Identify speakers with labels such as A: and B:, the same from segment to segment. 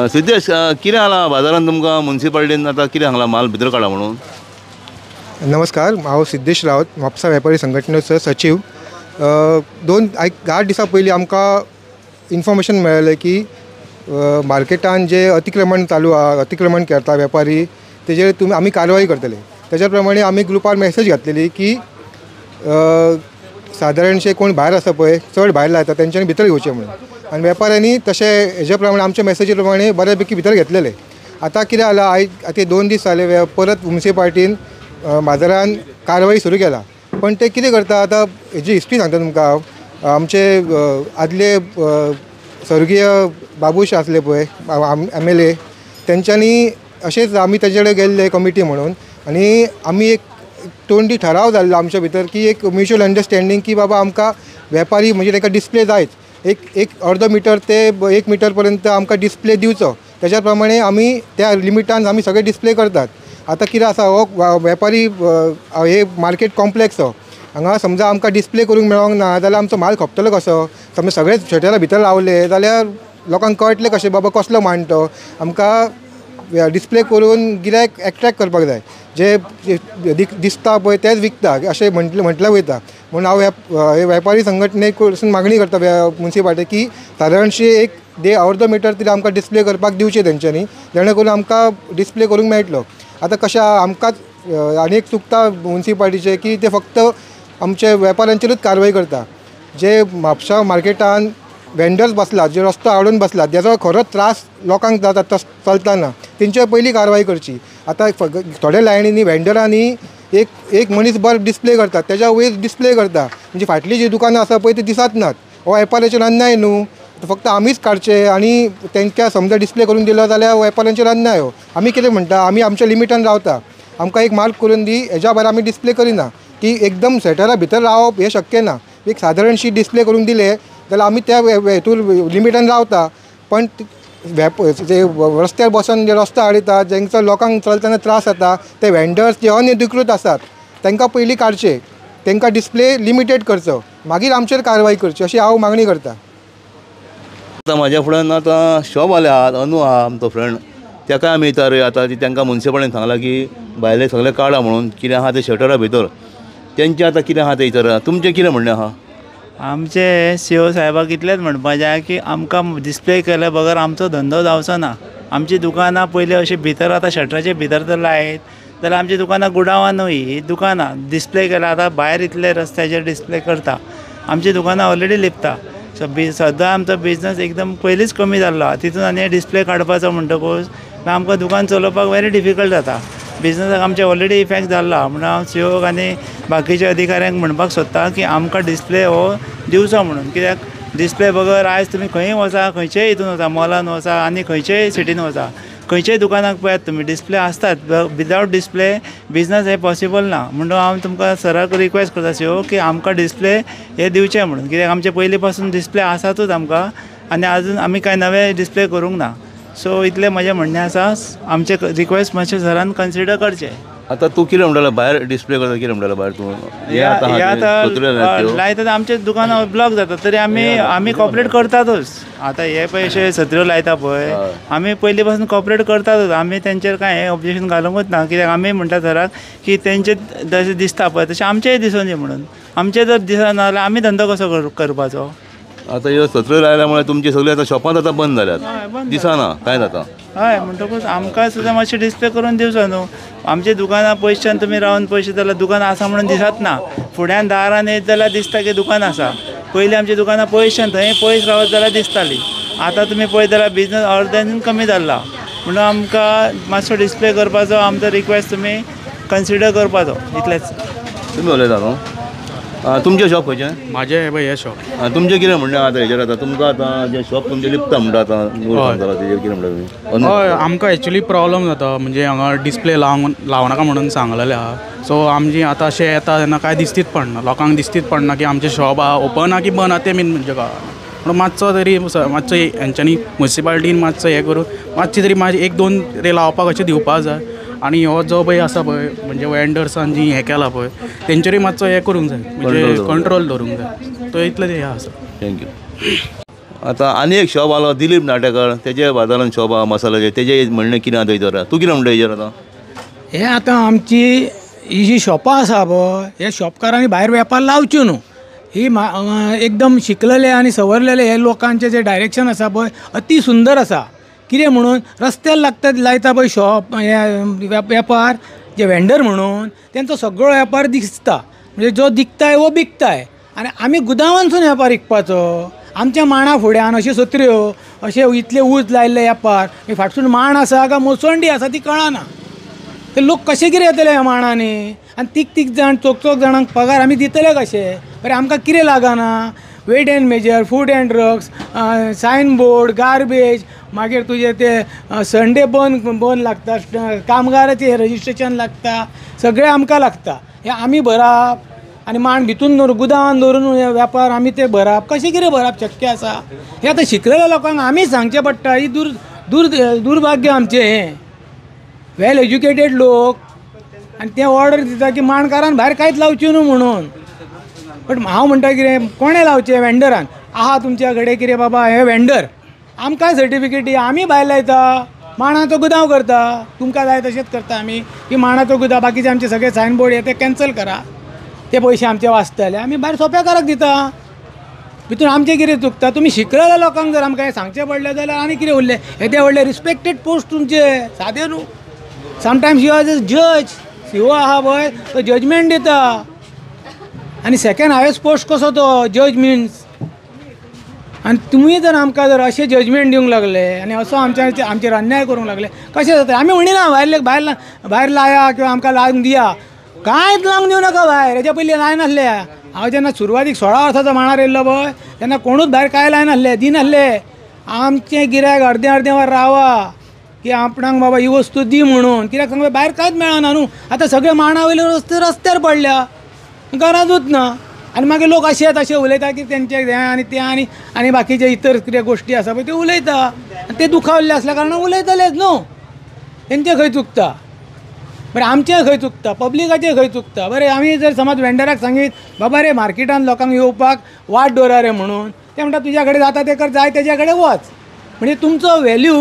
A: सिद्धेश कितें आला बाजारान तुमकां म्युनिसिपालिटीन आतां कितें सांगला माल भितर काडा म्हणून?
B: नमस्कार, हांव सिद्धेश रावत, म्हापसा वेपारी संघटनेचो सचिव. 8 दिसां पयलीं आमकां इन्फॉर्मेशन मेळ्ळें की मार्केटान जे अतिक्रमण चालू आहा, अतिक्रमण करता वेपारी, तेजेर आमी कारवाई करतले. तेज्या प्रमाणे आमी ग्रुपार मॅसेज घातलेली की सादारणशे कोण भायर आसा पळय, चड भायर लायता तेंच्यांनी भितर घेवचें म्हणून. आनी वेपाऱ्यांनी तशें हेजे प्रमाणे आमच्या मॅसेजी प्रमाणे बऱ्यापैकी भितर घेतलेले. आतां कितें जालां, आतां 2 दीस जाले परत म्युनिसिपालिटीन बाजारान कारवाई सुरू केला. पण ते कितें करता, आतां हेजी हिस्ट्री सांगता तुमकां हांव. आमचे आदले स्वर्गीय बाबूश आसले पळय MLA, तेंच्यांनी अशेंच आमी तेजे कडेन गेल्ले कमिटी म्हणून, आनी आमी एक तोंडी ठराव जाल्लो आमच्या भितर की एक म्युच्युअल अंडरस्टँडींग की बाबा आमकां वेपारी म्हणजे ताका डिस्प्ले जायच, एक अर्दो मिटर ते 1 मिटर पर्यंत आमकां डिस्प्ले दिवचो. तेज्या प्रमाणे आमी त्या लिमिटान आमी सगळे डिस्प्ले करतात. आतां कितें आसा, हो वेपारी हे मार्केट कॉम्प्लेक्स हांगा समजा आमकां डिस्प्ले करूंक मेळोंक ना जाल्यार आमचो माल खपतलो कसो? समजा सगळे शटरा भितर लावले जाल्यार लोकांक कळटलें कशें बाबा कसलो मांड तो. आमकां डिस्प्ले करून गिरायक एट्रॅक्ट करपाक जाय, जे दिसता पळय तेच विकता अशें म्हटलें वयता. म्हणून हांव वेपारी संघटनेक मागणी करता म्युनिसिपालिटी की सादारणशी एक अर्दो मिटर तरी आमकां डिस्प्ले करपाक दिवचे तेंच्यांनी, जेणे करून आमकां डिस्प्ले करूंक मेळटलो. आतां कशें आमकांच आनी एक चुकता म्युनिसिपालिटीचें की ते फक्त आमचे वेपाऱ्यांचेरूच कारवाई करता. जे म्हापसा मार्केटान वेंडर्स बसलात, जे रस्तो आडून बसलात, जेजो खरोच त्रास लोकांक जाता चलताना, तेंचे पयलीं कारवाई करची. आतां थोड्या लायनींनी वेंडरांनी एक मनीसभर डिस्प्ले करतात, तेज्या वयर डिस्प्ले करता, म्हणजे फाटलीं जीं दुकानां आसा पळय ती दिसत नात. हो वेपाऱ्याचेर अन्याय न्हू, फक्त आमीच काडचे आनी तेंकां समजा डिस्प्ले करून दिलो जाल्यार वेपाऱ्यांचेर अन्याय. हो आमी कितें म्हणटा, आमी आमच्या लिमिटान रावता. आमकां एक मार्क करून दी, हेज्या भायर आमी डिस्प्ले करिना. की एकदम सेटरा भितर रावप हें शक्य ना. एक सादारणशी डिस्प्ले करून दिले जाल्यार आमी त्या हेतून लिमिटान रावता. पण जे रस्त्यार बसून जे रस्तो आडयतात, जेंचो लोकांक चलतना त्रास जाता, ते वेंडर्स जे अनधिकृत आसात तांकां पयलीं काडचे, तांकां डिस्प्ले लिमिटेड करचो, मागीर आमचेर कारवाई करची, अशी हांव मागणी करता.
A: आतां म्हाज्या फुड्यान आतां शॉप वाले आहात, अनू आहा आमचो फ्रेंड, ताका आमी विचारया. आतां तांकां म्युनिसिपालिटीन सांगलां की भायले सगळे काडा म्हणून, कितें आहा ते शटरा भितर तेंचें आतां कितें आहा तें विचारया. तुमचें कितें म्हणणें आहा?
C: आमचे CEO साहेबाक इतलेंच म्हणपाचें की आमकां डिस्प्ले केले बगर आमचो धंदो जावचो ना. आमची दुकानां पयलीं अशी भितर आतां शटराचे भितर जर लायत जाल्यार आमची दुकानां गुडावानूय ही दुकानां डिस्प्ले केल्या. आतां भायर इतले रस्त्याचेर डिस्प्ले करता, आमची दुकानां ऑलरेडी लिपता. सो सद्दां आमचो बिजनस एकदम पयलींच कमी जाल्लो, तितून आनी डिस्प्ले काडपाचो म्हणटकूच आमकां दुकान चलोवपाक वेरी डिफिकल्ट जाता. बिजनसाक आमचे ऑलरेडी इफेक्ट जाल्लो. म्हणून हांव CEO आनी बाकीच्या अधिकाऱ्यांक म्हणपाक सोदता की आमकां डिस्प्ले हो दिवचो म्हणून. कित्याक डिस्प्ले बगर आयज तुमी खंय वचा, खंयचेय हितून वचा, मॉलान वचा आनी खंयचेय सिटीन वचा, खंयचेय दुकानाक पळयात तुमी डिस्प्ले आसतात. विदावट डिस्प्ले बिजनस हे पॉसिबल ना. म्हणून हांव तुमकां सराक रिक्वेस्ट करता CEO की आमकां डिस्प्ले हे दिवचे म्हणून. कित्याक आमचे पयलीं पासून डिस्प्ले आसातूच आमकां, आनी आजून आमी कांय नवे डिस्प्ले करूंक ना. सो इतलें म्हजें म्हणणें आसा. आमचे रिक्वेस्ट मातशें सरान कन्सिडर करचें.
A: आतां तूं कितें म्हणटालो भायर डिस्प्ले करता, कितें म्हणटालो भायर तूं?
C: लायतात आमचे दुकानां ब्लॉक जातात, तरी आमी कॉपरेट करतातूच. आतां हे पयशे सत्र्यो लायता पळय, आमी पयलीं पासून कॉपरेट करतातूच. आमी तेंचेर कांय ऑब्जेक्शन घालूंकूच ना. कित्याक आमी म्हणटा सराक की तेंचे जशें दिसता पळय तशें आमचेय दिसूं दी म्हणून. आमचे जर दिसना जाल्यार आमी धंदो कसो करपाचो?
A: आतां ह्यो सत्र्यो लायल्यामुळे तुमची सगळी आतां शॉपां आतां बंद जाल्यात, दिसना काय जाता?
C: हय, म्हणटकूच आमकां सुद्दां मातशें डिस्प्ले करून दिवचो न्हू. आमचे दुकानां पयशान तुमी रावन पयशे जाल्यार दुकान आसा म्हणून दिसत ना. फुड्यान दारान येत जाल्यार दिसता की दुकान आसा. पयलीं आमची दुकानां पयशान थंय पयस रावत जाल्यार दिसताली. आतां तुमी पळयत जाल्यार बिजनस अर्द्यान कमी जाल्ला. म्हणून आमकां मातसो डिस्प्ले करपाचो आमचो रिक्वेस्ट तुमी कन्सिडर करपाचो, इतलेंच.
A: तुमी उलयता न्हू? तुमचें शॉप खंयचें?
D: म्हाजें पळय हें शॉप.
A: तुमचें कितें म्हणणें आतां हेजेर? आतां तुमकां आतां जें शॉप तुमचें लिपता म्हणटा आतां तेजेर कितें म्हणटा तुमी?
D: हय, आमकां एक्चुली प्रॉब्लम जाता. म्हणजे हांगा डिस्प्ले लावनाका म्हणून सांगलेलें आहा. सो आमची आतां अशें येता तेन्ना कांय दिसतीच पडना, लोकांक दिसतीच पडना की आमचें शॉप आहा ओपन आहा की बंद आहा तें बीन म्हणजे कळना. म्हणून मातसो तरी मातसो हेंच्यांनी म्युनिसिपालिटीन मातसो हें करून मातशी तरी 1-2 लावपाक अशें दिवपाक जाय. आनी हो जो पळय आसा पळय म्हणजे वेंडर्सान जी हें केलां पळय तेंचेरूय मातसो हें करूंक जाय म्हणजे कंट्रोल दवरूंक जाय तो इतलें हें आसा.
A: थँक्यू. आतां आनी एक शॉप आलो दिलीप नाटेकर, तेजे बाजारान शॉप आहा मसाल्याचे, तेजे म्हणणें कितें आतां हेजेर तूं कितें म्हणटा हेजेर आतां?
E: हे आतां आमची ही जी शॉपां आसा पळय हे शॉपकारांनी भायर वेपार लावच्यो न्हू. ही एकदम शिकलेले आनी सवरलेले हे लोकांचे जे डायरेक्शन आसा पळय अति सुंदर आसा. कितें म्हणून रस्त्यार लायता पळय शॉप हे वेपार जे वेंडर म्हणून तेंचो सगळो वेपार दिसता. म्हणजे जो दिखताय वो बिकताय आनी आमी गुदांवांसून वेपार विकपाचो. आमच्या मांडा फुड्यान अश्यो सत्र्यो अशे इतले ऊस लायल्ले वेपार फाटसून मांड आसा काय मोसंडी आसा ती कळना. ते लोक कशे कितें येतले ह्या मांडांनी आनी तीग जाण चोक जाणांक पगार आमी दितले कशे? बरें आमकां कितें लागना? Weight and measure, food and drugs, sign board, garbage, मागीर तुजें ते संडे बंद लागता, कामगाराचें रजिस्ट्रेशन लागता, सगळें आमकां लागता. हें आमी भरप आनी मांड भितून गुदांवान दवरून वेपार आमी ते भरप कशें कितें भरप शक्य आसा? हें आतां शिकलेल्या लोकांक आमी सांगचें पडटा. ही दुर्भाग्य आमचें हें. वेल एज्युकेटेड लोक आनी ते ऑर्डर दिता की माणकारान भायर कांयच लावचें न्हू म्हणून. बट हांव म्हणटा कितें कोणें लावचें? वेंडरान. आहा तुमच्या कडेन कितें बाबा हे वेंडर आमकां सर्टिफिकेट दिया, आमी भायर लायता, मांडाचो गुदांव करता. तुमकां जाय तशेंच करता आमी की मांडाचो गुदांव बाकीचे आमचे सगळे सायन बोर्ड हे ते कॅन्सल करा, ते पयशे आमचे वाचतले. आमी भायर सोंप्याकाराक दिता. भितून आमचें कितें चुकता? तुमी शिकलेल्या लोकांक जर आमकां हें सांगचें पडलें जाल्यार आनी कितें उरलें? येदे व्हडले रिस्पेक्टेड पोस्ट तुमचे सादें न्हू. समटायम्स यू आर जज, सीओ आहा पळय तो जजमेंट दिता आनी सेकेंड हायेस्ट पोस्ट कसो तो जज मिन्स. आनी तुमी जर आमकां जर अशें जजमेंट दिवंक लागले आनी असो आमचेर अन्याय करूंक लागले कशें जाता? आमी म्हणिना भायर लाया किंवा आमकां लावंक दिया, कांयच लावंक दिवं नाका भायर. हेच्या पयलीं लाय नासले. हांव जेन्ना सुरवातीक 16 वर्साचो मांडार येयल्लो पळय तेन्ना कोणूच भायर कांय लाय नासले, दिनासले. आमचें गिरायक अर्दें वर रावा की आपणाक बाबा ही वस्तू दी म्हणून. कित्याक सांगता भायर कांयच मेळना न्हू. आतां सगळे मांडा वयले रस्त्यार पडल्या, गरजूच ना. आनी मागीर लोक अशे तशे उलयता की तेंचे हें आनी तें आनी बाकीचे इतर कितें गोश्टी आसा पळय त्यो उलयता. ते दुखावल्ले आसल्या कारणान उलयतलेच न्हू. तेंचें खंय चुकता? बरें आमचें खंय चुकता? पब्लिकाचें खंय चुकता? बरें आमी जर समज वेंडराक सांगीत बाबा रे मार्केटान लोकांक येवपाक वाट दवरा रे म्हणून, ते म्हणटा तुज्या कडेन जाता ते कर, जाय तेज्या कडेन वच. म्हणजे तुमचो व्हॅल्यू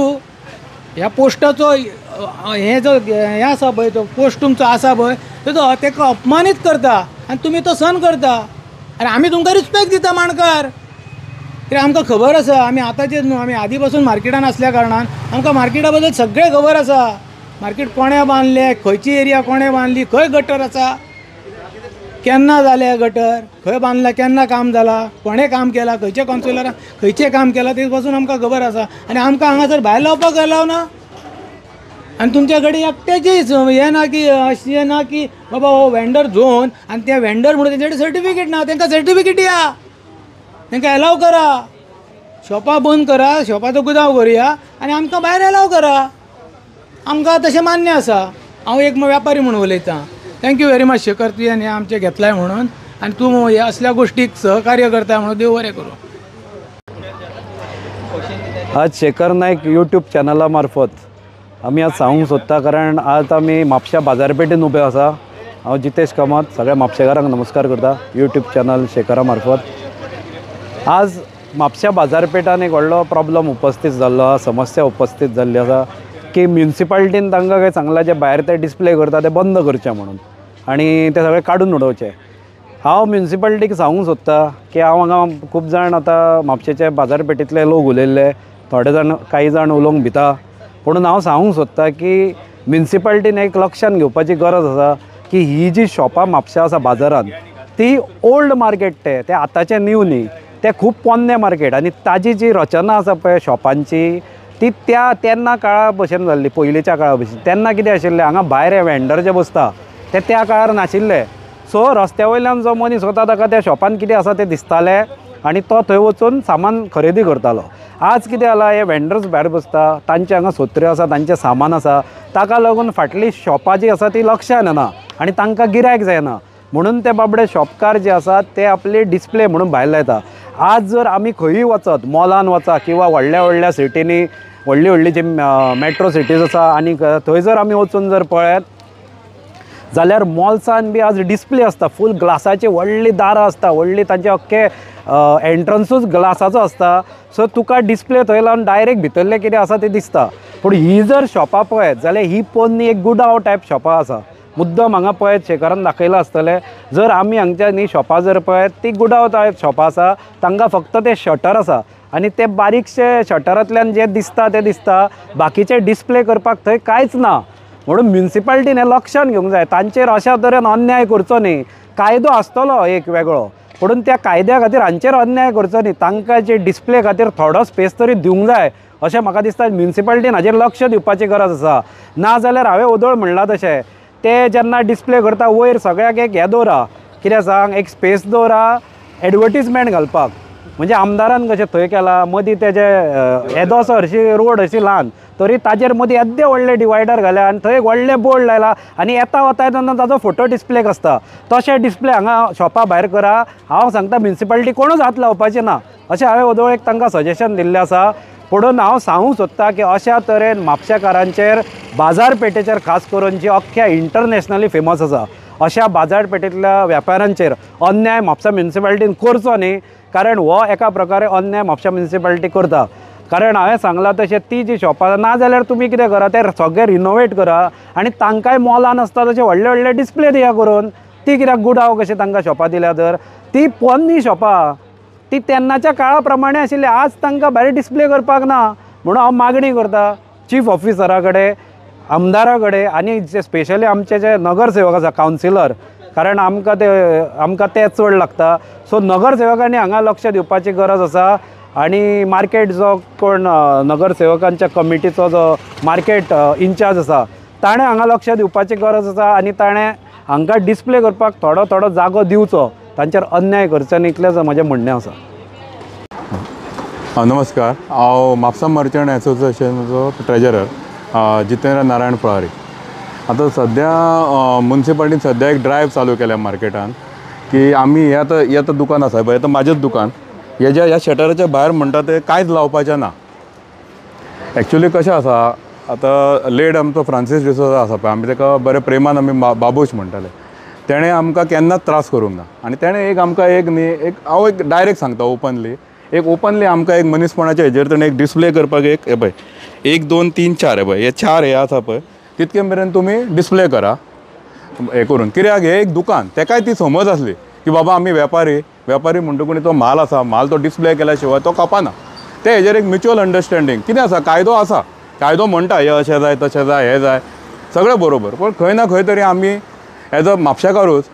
E: ह्या पोस्टाचो हें जो हें आसा पळय तो पोस्ट तुमचो आसा पळय तो तेका अपमानीत करता आनी तुमी तो सहन करता. आनी आमी तुमकां रिस्पेक्ट दिता माणकार. कित्याक आमकां खबर आसा आमी आतांचेच न्हू, आमी आदी पासून मार्केटान आसल्या कारणान आमकां मार्केटा बद्दल सगळें खबर आसा. मार्केट कोणें बांदलें, खंयची एरिया कोणें बांदली, खंय गटर आसा, केन्ना जाले गटर, खंय बांदला, केन्ना काम जाला, कोणें काम केलां, खंयच्या कावन्सिलरान खंयचें काम केलां ते पासून आमकां खबर आसा. आनी आमकां हांगासर भायर लावपाक अलाव ना. आनी तुमच्या कडेन एकट्याचीच हें ना की अशें ना की बाबा हो वेंडर झोन आनी ते वेंडर म्हणून तेंचे कडेन सर्टिफिकेट ना. तांकां सर्टिफिकेट दिया, तांकां एलाव करा. शॉपां बंद करा, शॉपाचो गुदांव करुया आनी आमकां भायर एलाव करा. आमकां तशें मान्य आसा. हांव एक वेपारी म्हणून उलयतां. थँक्यू व्हेरी मच शेखर, तुवें हें आमचें घेतलाय म्हणून आनी तूं हे असल्या गोश्टीक सहकार्य करता म्हणून देव बरें करूं.
F: आज शेखर नायक यूट्यूब चॅनला मार्फत आमी आज सांगूंक सोदता, कारण आज आमी म्हापशा बाजारपेठेन उबे आसा. हांव जितेश कामत सगळ्या म्हापशेकारांक नमस्कार करता यूट्यूब चॅनल शेखरा मार्फत. आज म्हापशा बाजारपेठान एक व्हडलो प्रॉब्लम उपस्थित जाल्लो आसा, समस्या उपस्थित जाल्ली आसा की म्युन्सिपाल्टीन तांकां काय सांगलां जे भायर ते डिस्प्ले करता ते बंद करचे म्हणून आनी ते सगळे काडून उडोवचे. हांव म्युन्सिपाल्टीक सांगूंक सोदता की हांव हांगा खूब जाण आतां म्हापशेचे बाजारपेठींतले लोक उलयल्ले, थोडे जाण कांय जाण उलोवंक भिता, म्हणून हांव सांगूंक सोदता की म्युन्सिपाल्टीन एक लक्षान घेवपाची गरज आसा की ही जी शॉपां म्हापशा आसा बाजारांत ती ओल्ड मार्केट ते आतांचे न्यू न्ही, ते खूब पोन्ने मार्केट. आनी ताजी जी रचना आसा पळय शॉपांची ती तेन्ना काळा भशेन जाल्ली, पयलींच्या काळा भशेन. तेन्ना कितें आशिल्लें, हांगा भायर हे वेंडर जे बसता ते त्या काळार नाशिल्ले. सो रस्त्या वयल्यान जो मनीस वता ताका त्या शॉपान कितें आसा तें दिसतालें आनी तो थंय वचून सामान खरेदी करतालो. आज कितें जालां, हे वेंडर्स भायर बसता, तांचे हांगा सोत्र्यो आसा, तांचें सामान आसा, ताका लागून फाटली शॉपां जी आसा ती लक्षान येना आनी तांकां गिरायक जायना. म्हणून ते बाबडे शॉपकार जे आसात ते आपले डिस्प्ले म्हणून भायर लायता. आज जर आमी खंयूय वचत, मॉलान वचा किंवा व्हडल्या व्हडल्या सिटींनी व्हडली व्हडली जी मेट्रो सिटीज आसा आनी थंय जर आमी वचून जर पळयत जाल्यार मॉल्सान बी आज डिस्प्ले आसता, फूल ग्लासाची व्हडली दारां आसता, व्हडली तांचे अख्खे एंट्रन्सूच ग्लासाचो आसता. सो तुका डिस्प्ले थंय लावन डायरेक्ट भितरलें कितें आसा तें दिसता. पूण ही जर शॉपां पळयत जाल्यार ही पोन्नी एक गुडांव टायप शॉपां आसा. मुद्दम हांगा पळयत शेखरान दाखयलां आसतलें, जर आमी हांगच्या न्ही शॉपां जर पळयत ती गुडांव टायप शॉपां आसा. तांकां फक्त ते शटर आसा आनी ते बारीकशे शटरांतल्यान जे दिसता तें दिसता, बाकीचे डिस्प्ले करपाक थंय कांयच ना. म्हणून म्युनिसिपाल्टीन हें लक्षान घेवंक जाय, तांचेर अशा तरेन अन्याय करचो न्ही. कायदो आसतलो एक वेगळो, पूण त्या कायद्या खातीर हांचेर अन्याय करचो न्ही. तांकां जे डिस्प्ले खातीर थोडो स्पेस तरी दिवंक जाय अशें म्हाका दिसता. म्युनिसिपाल्टीन हाचेर लक्ष दिवपाची गरज आसा. ना जाल्यार हांवें उदोळ म्हणलां तशें ते जेन्ना डिस्प्ले करता वयर सगळ्याक एक हें दवरा, कितें सांग, एक स्पेस दवरा एडवर्टिजमेंट घालपाक. म्हणजे आमदारान कशें थंय केलां, मदीं तेजे येदो असो हरशी रोड अशी ल्हान तरी ताजेर मदीं येद्दे व्हडले डिवायडर घाल्या आनी थंय व्हडले बोर्ड लायला आनी येता वता तेन्ना ताजो फोटो डिस्प्लेक आसता. तशे डिस्प्ले हांगा शॉपा भायर करा. हांव सांगता म्युनिसिपाल्टी कोणूच हात लावपाचें ना अशें हांवें वदोळ एक तांकां सजेशन दिल्लें आसा. पुणून हांव सांगूंक सोदतां की अशा तरेन म्हापशेकारांचेर बाजारपेठेचेर खास करून जी अख्ख्या इंटरनॅशनली फेमस आसा अशा बाजारपेठेंतल्या वेपाऱ्यांचेर अन्याय म्हापसा म्युनिसिपाल्टीन करचो न्ही. कारण हो एका प्रकारे अन्याय म्हापशा म्युनिसिपाल्टी करता. कारण हांवें सांगलां तशें ती जी शॉपां ना जाल्यार तुमी कितें करा, ते सगळे रिनोवेट करा आनी तांकांय मॉलान आसता तशे व्हडले व्हडले डिस्प्ले दिया करून. ती कित्याक गुडांव कशें तांकां शॉपां दिल्या तर ती पोन्नी शॉपां ती तेन्नाच्या काळा प्रमाणे आशिल्ली. आज तांकां भायर डिस्प्ले करपाक ना. म्हणून हांव मागणी करतां चीफ ऑफिसरा कडेन, आमदारा कडेन आनी जे स्पेशली आमचे जे नगरसेवक आसा कावन्सिलर, कारण आमकां ते चड लागता. सो नगरसेवकांनी हांगा लक्ष दिवपाची गरज आसा. आनी मार्केट जो कोण नगरसेवकांच्या कमिटीचो जो मार्केट इन्चार्ज आसा ताणें हांगा लक्ष दिवपाची गरज आसा आनी ताणें हांकां डिस्प्ले करपाक थोडो थोडो जागो दिवचो, तांचेर अन्याय करचो न्ही, इतलेंच म्हजें म्हणणें आसा.
G: नमस्कार, हांव म्हापसा मर्चंट एसोसिएशनाचो ट्रेजरर जितेंद्र नारायण पळारी. आतां सद्या म्युनिसिपाल्टीन सद्या एक ड्रायव्ह चालू केल्या मार्केटान की आमी हें दुकान आसा पळय, आतां म्हाजेंच दुकान, ह्या शटराच्या भायर म्हणटा ते कांयच लावपाचें ना. एक्चुली कशें आसा, आतां लेट आमचो फ्रांसीस डिसोजा आसा पळय, आमी ताका बरे प्रेमान आमी बाबूश म्हणटाले. तेणें आमकां केन्नाच त्रास करूंक ना आनी तेणें एक आमकां हांव एक डायरेक्ट सांगता ओपनली आमकां एक मनीसपणाच्या हेजेर तेणें एक डिस्प्ले करपाक एक हे पळय 1 2 3 4 हे पळय, हे 4 हे आसा पळय, तितके मेरेन तुमी डिस्प्ले करा हे करून. कित्याक हे एक दुकान, तेकाय ती समज आसली की बाबा आमी वेपारी म्हणटकूच तो माल आसा, माल तो डिस्प्ले केल्या शिवाय तो कापाना. ते हेजेर एक म्युच्युअल अंडरस्टँडींग कितें आसा, कायदो म्हणटा हे अशें जाय तशें जाय हें जाय सगळें बरोबर. पूण खंय ना खंय तरी आमी एज अ म्हापशेकारूच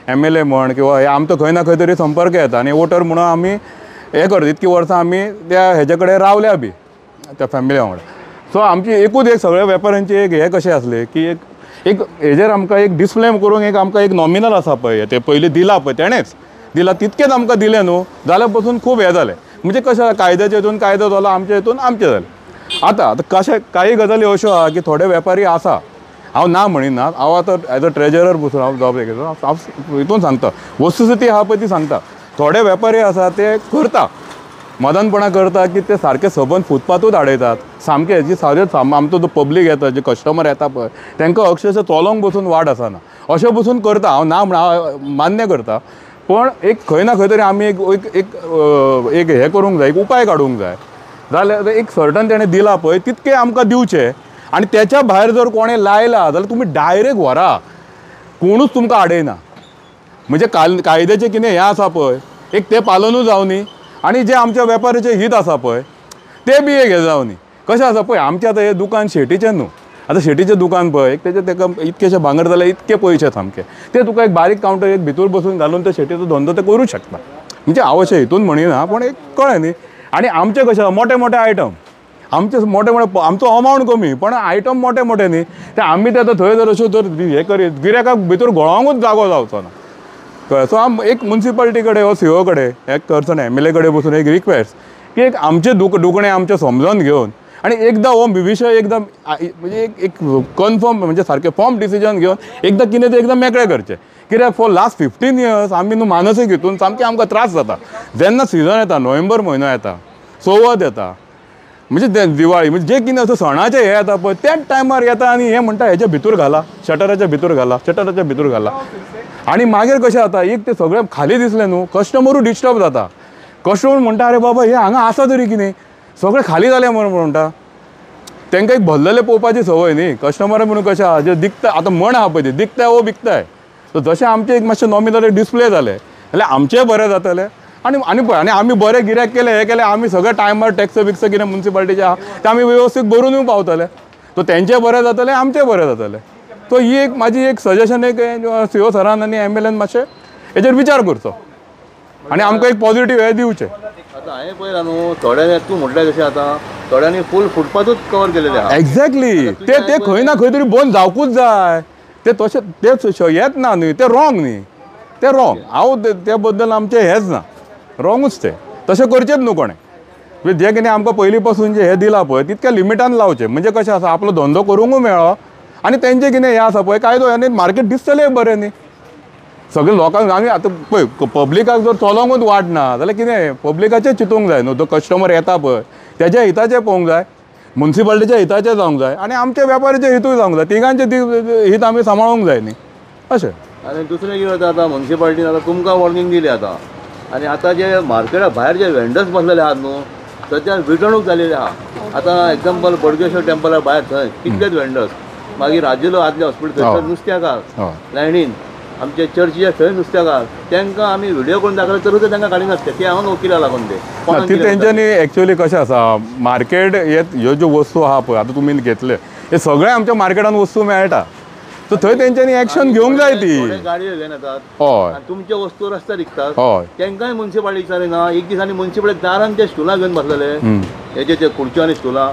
G: MLA म्हण किंवा हे आमचो खंय ना खंय तरी संपर्क येता आनी वोटर म्हणून आमी हे करता. इतकी वर्सां आमी त्या हेजे कडेन रावल्या बी त्या फॅमिली वांगडा. सो आमची एकूच एक सगळ्या वेपाऱ्यांची एक हे कशें आसलें की एक हेजेर आमकां एक डिस्प्ले करूंक एक आमकां एक नॉमिनल आसा पळय, ते पयलीं दिला पळय तेणेंच दिला, तितकेच आमकां दिलें न्हू, जाल्या पासून खूब हें जालें. म्हणजे कशें कायद्याच्या हितून कायदो जालो, आमच्या हितून आमचें जालें. आतां कशें काही गजाली अश्यो आहा की थोडे वेपारी आसा, हांव ना म्हणिना, हांव आतां एज अ ट्रेजरर बसून हांव जॉब घेता, हांव हितून सांगता वस्तुस्थिती आहा पळय ती सांगता. थोडे वेपारी आसा ते करता मदनपणां करता की ते सारके सबंद फुटपाथूच आडयतात. सामके जी सारकें आमचो जो पब्लीक येता, जे कस्टमर येता पळय तांकां अक्षरशः चलोंक बसून वाट आसना, अशें बसून करता. हांव ना म्हण हांव मान्य करता, पण एक खंय ना खंय तरी आमी एक हें करूंक जाय, एक उपाय काडूंक जाय. जाल्यार एक सर्टन तेणें दिला पळय तितकें आमकां दिवचें आनी तेच्या भायर जर कोणें लायला जाल्यार तुमी डायरेक्ट व्हरा, कोणूच तुमकां आडयना. म्हणजे कायद्याचें कितें हें आसा पळय एक ते पालनूच जावनी आनी जे आमच्या वेपाऱ्याचें हित आसा पळय ते बी एक हें जावनी. कशें आसा पळय, आमचें आतां हें दुकान शेटीचें न्हू, आतां शेटीचें दुकान पळय तेका इतकेशें भांगर जाल्यार इतके पयशे सामके, ते तुका एक बारीक कावंटर एक भितर बसून घालून ते शेटीचो धंदो ते करूंक शकता. म्हणजे हांव अशें हितून म्हणिना, पण एक कळ्ळें न्ही. आनी आमचें कशें मोठे आयटम, आमचे मोठे आमचो अमावंट कमी पण आयटम मोठे न्ही, ते आमी ते आतां थंय जर अश्यो जर हे करीत गिरायकाक भितर घोळोवंकूच जागो जावचो ना. कळ्ळें. सो एक म्युनिसिपाल्टी कडेन वा CO कडेन एक करचो MLA कडेन बसून एक रिक्वेस्ट की एक आमचे दुकाणे आमचे समजून घेवन आनी एकदां हो विशय एकदम म्हणजे एक कन्फर्म म्हणजे सारकें फॉर्म डिसिजन घेवन एकदां कितें तें एकदम मेकळें करचें. कित्याक फॉर लास्ट 15 years आमी न्हू मानसीक हितून सामकें आमकां त्रास जाता. जेन्ना सिजन येता, नोव्हेंबर म्हयनो येता, चवथ येता, म्हणजे दिवाळी म्हणजे जे कितें असं सणाचे हे येता पळय त्याच टायमार येता आनी हे म्हणटा हेच्या भितर घाला, शटराच्या भितर घाला, शटराच्या भितर घाला. आनी मागीर कशें जाता एक ते सगळे खाली दिसले न्हू कस्टमरूय डिस्टर्ब जाता. कस्टमर म्हणटा अरे बाबा हे हांगा आसा तरी कितें सगळे खाली जाले म्हणटा. तांकां एक भरलेले पळोवपाची संवय न्ही. कस्टमर म्हणून कशें आहा जे दिखता आतां म्हण आहा पळय ती दिखताय वो बिकताय. सो जशें आमचे एक मातशें नॉमिनल डिस्प्ले जाले जाल्यार आमचेंय बरें जातलें. आनी आमी बरें गिरायक केलें हें केलें आमी सगळे टायमार टॅक्स बिक्स कितें म्युनिसिपालिटीचे आहा ते आमी वेवस्थीत भरूनय पावतले. सो तेंचें बरें जातलें आमचें बरें जातलें. सो ही एक म्हाजी एक सजेशन एक CEO सरान आनी MLAन मातशें हेचेर विचार करचो आनी आमकां एक पॉझिटीव हे दिवचें.
A: आतां हांवें पळयलां न्हू थोड्यांनी तूं म्हटलें कशें आतां थोड्यांनी फूल फुटपाथूच कवर केलेलें आहा.
G: एक्झॅक्टली ते खंय ना खंय तरी बंद जावपूच जाय. ते तशें ते येत ना न्ही ते रॉंग न्ही ते रॉंग. हांव त्या बद्दल आमचें हेंच ना रॉंगूच ते तशें करचेच न्हू कोणें. जे कितें आमकां पयलीं पासून जे हे दिलां पळय तितक्या लिमिटान लावचें म्हणजे कशें आसा आपलो धंदो करूंकूय मेळ्ळो आनी तेंचें कितें हें आसा पळय कायदो आनी मार्केट दिसतलें बरें न्ही. सगळे लोकांक आमी आतां पळय पब्लिकाक जर चलोंकूच वाट ना जाल्यार कितें पब्लिकाचें चिंतूंक जाय न्हू. तो कस्टमर येता पळय तेज्या हिताचें पळोवंक जाय म्युनिसिपालिटीच्या हिताचें जावंक जाय आनी आमच्या वेपाऱ्याचें हितूय जावंक जाय. तिगांचें हित आमी सांबाळूंक जाय न्ही अशें.
A: आनी दुसरें कितें जाता आतां म्युनिसिपालिटीन आतां तुमकां वॉर्निंग दिली आतां आनी आतां जे मार्केटा भायर जे वेंडर्स बसलेले आहात न्हू सद्या विटणूक जालेली आहा. आतां एग्जाम्पल बोडगेश्वर टेम्पला भायर थंय कितलेच वेंडर्स मागीर राजेलो आदले हॉस्पिटल थंय नुस्त्याकार लायणीन आमचे चर्चीचे थंय नुस्त्याकार तांकां आमी व्हिडिओ करून दाखयले तरी ते तांकां काडी नासते ते हांव वकिला लागून
G: ते तेंच्यांनी एक्चुअली कशें आसा मार्केट ह्यो ज्यो वस्तू आहा पळय आतां तुमी घेतले हे सगळे आमच्या मार्केटान वस्तू मेळटा. सो थंय तेंच्यांनी एक्शन घेवंक जाय ती.
A: गाडयो घेवन येतात
G: हय
A: तुमच्यो वस्तू रस्त्यार विकतात
G: हय
A: तांकांय म्युनिसिपालिटी विचारिना. एक दिसांनी म्युनिसिपालिटी दारान ते स्टुलां घेवन बसलेले हेजे ते खुर्च्यो आनी स्टुलां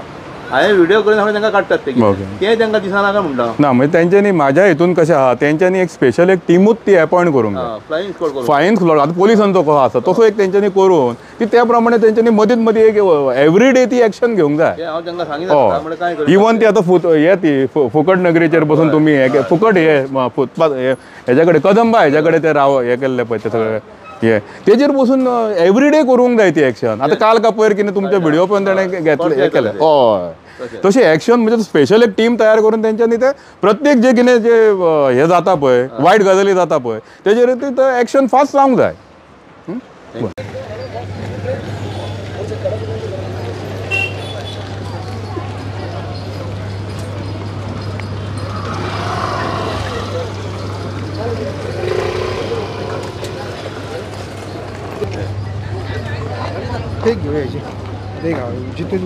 A: हांवें व्हिडिओ करून हांवें तांकां काडटात ते तांकां दिसना काय म्हणटा
G: ना म्हणजे तेंच्यांनी म्हाज्या हितून कशें आहा तेंच्यांनी एक स्पेशल एक टिमूच ती अपॉयंट करूंक जाय.
A: फ्लायींग स्क्वॉड करून
G: फायन स्क्वॉड आतां पोलिसांचो कसो आसा तसो एक तेंच्यांनी करून ती त्या प्रमाणे तेंच्यांनी मदींच मदीं एक एवरी डे ती एक्शन घेवंक जाय.
A: हांव तांकां सांगितलं म्हणजे काय करता
G: इवन ती आतां हे ती फुकट नगरीचेर बसून तुमी हे फुकट हे फुटपाथ हेज्या कडेन कदंबा हेज्या कडेन ते हे केल्ले पळय ते सगळे हे तेजेर बसून एवरी डे करूंक जाय ती एक्शन. आतां काल का पयर कितें तुमचे व्हिडिओ पण ताणें घेतले हे केले हय तशी एक्शन म्हणजे स्पेशल एक टीम तयार करून तेंच्यांनी ते प्रत्येक जे कितें जे हे जाता पळय वायट गजाली जाता पळय तेजेर ती एक्शन फास्ट जावंक जाय.
B: ते घेऊया ते घाल जिथे